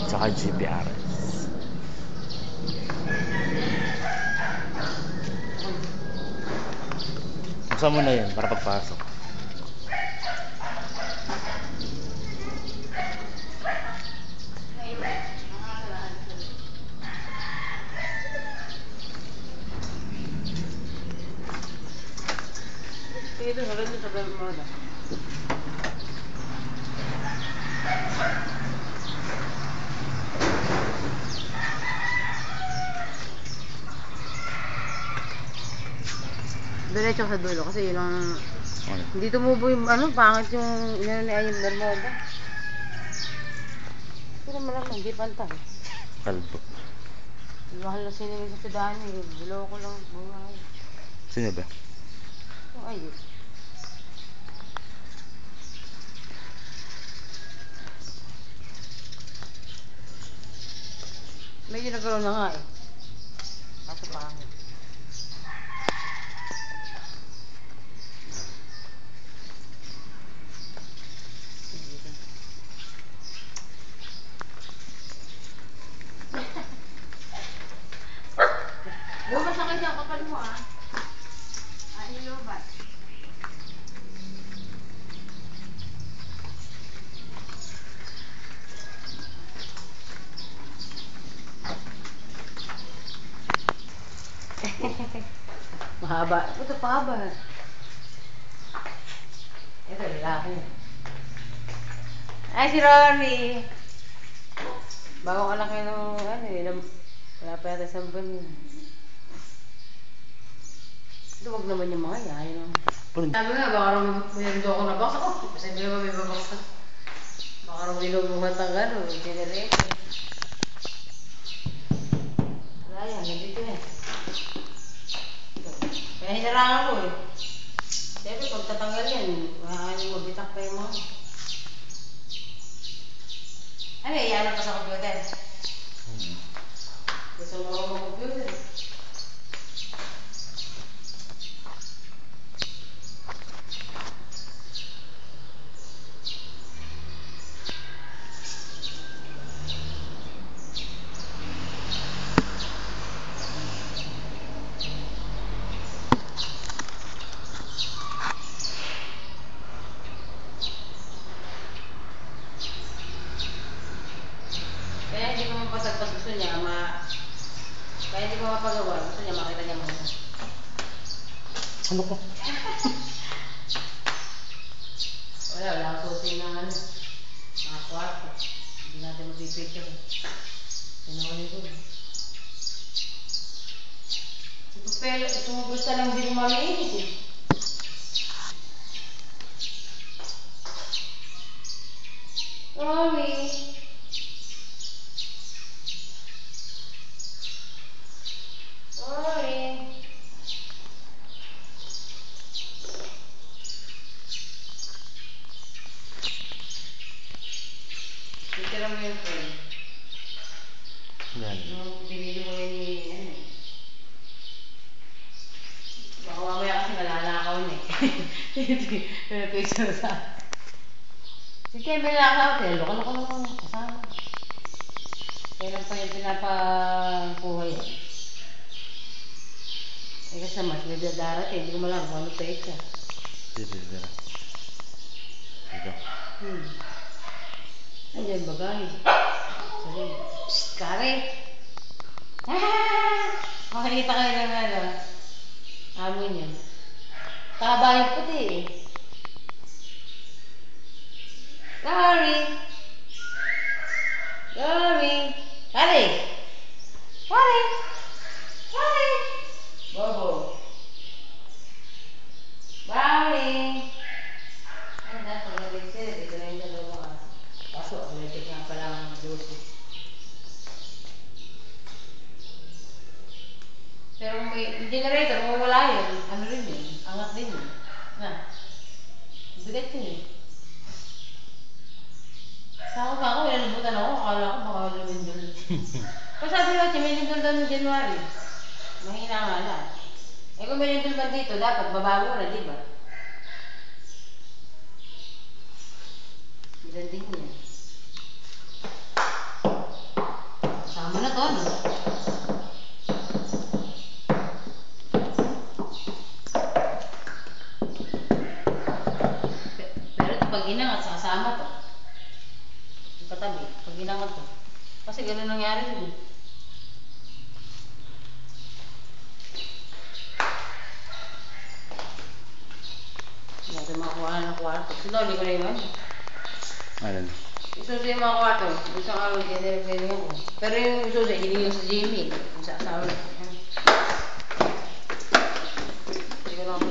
Tsaka GPRS. Buksan mo na yun para pagpasok. Ito, maganda sa Bermuda. Diretso sa dulo kasi yun ang... Ano? Hindi tumubo yung ano, pangit yung inano ni Ayun Bermuda. Pero malamang, hindi pantay. Kalbo. Mahal na siningin sa Tidani, biloko lang buhay. Sino ba? Yung Ayun. Medyo nagkaroon na nga eh. Kaso pangit. Lumas na kayo dyan, kapal mo ah. Lumas. Mahaba. Ito pahaba. Ito, lalaki. Ay, si Rory. Bago ka lang kayo ng ano eh. Wala pa yata sa buwan yun. Duwag naman yung mga yan. Yun. Sabi nga, baka rin mayroon ako na baksa. Oh, sabi naman may babaksa. Baka rin binubuhat ang gano'n. Generator. Wala yan, nandito yan. Kaya hinarangan ko eh. Siyempre, pag tatanggal yan, maaari mabitak pa yung mga. Ano, iyanan pa sa computer? Gusto mo mga computer? Kaya hindi ko mapasagpas, gusto niya kaya hindi ko mapagawa, gusto niya makita niya muna. Ano ka? Wala akong susi ng ano, mga kwarto. Hindi natin mag-picture. Sinuli ko. Pero sumugusta lang din malinis eh. Sorry. Sorry. Picture mo yung phone. Yan. Nung binili mo yun ni ano. Baka mamaya kasi nalalakaw na eh. Picture sa si Kevin na hotel, loko ko naman kasama. Kailan pa yung pinapakuha yun? Eh kasi mas nadadarat eh, hindi ko malang kung ano pa ito. Dito. Andiyan bagay. Sabi, psst, kare! Makikita kayo ng ano, amo niya. Kabayan puti eh. Sorry! Sorry! Kare! Kare! Kare! Bobo! Sorry! Ay, nasa naging sila. Dito na yung dalawa ka. Kaso, electric nga pala ang dosis. Pero kung may generator, kung wala yun, ano rin yun? Angat din yun. Na? Bigat yun eh. Sako pa ako, inalibutan ako. Akala ko baka lumindol. Pero sabi ko, may lindol daw ng January. Mahina nga lang. Eh kung may lindol ba dito, dapat babago na, di ba? Ganding niya. pag inangat sa kasama to. Yung katabi, pag inangat to. Kasi ganun nangyari dun. Hindi natin makakuha ng kwarto. Sinuli ko na yun. Ano? Isusi yung mga kwarto. Isang araw, hindi ko. Pero yung isusi, hindi yung sa Jimmy. Yung sa asawa. Hindi ko lang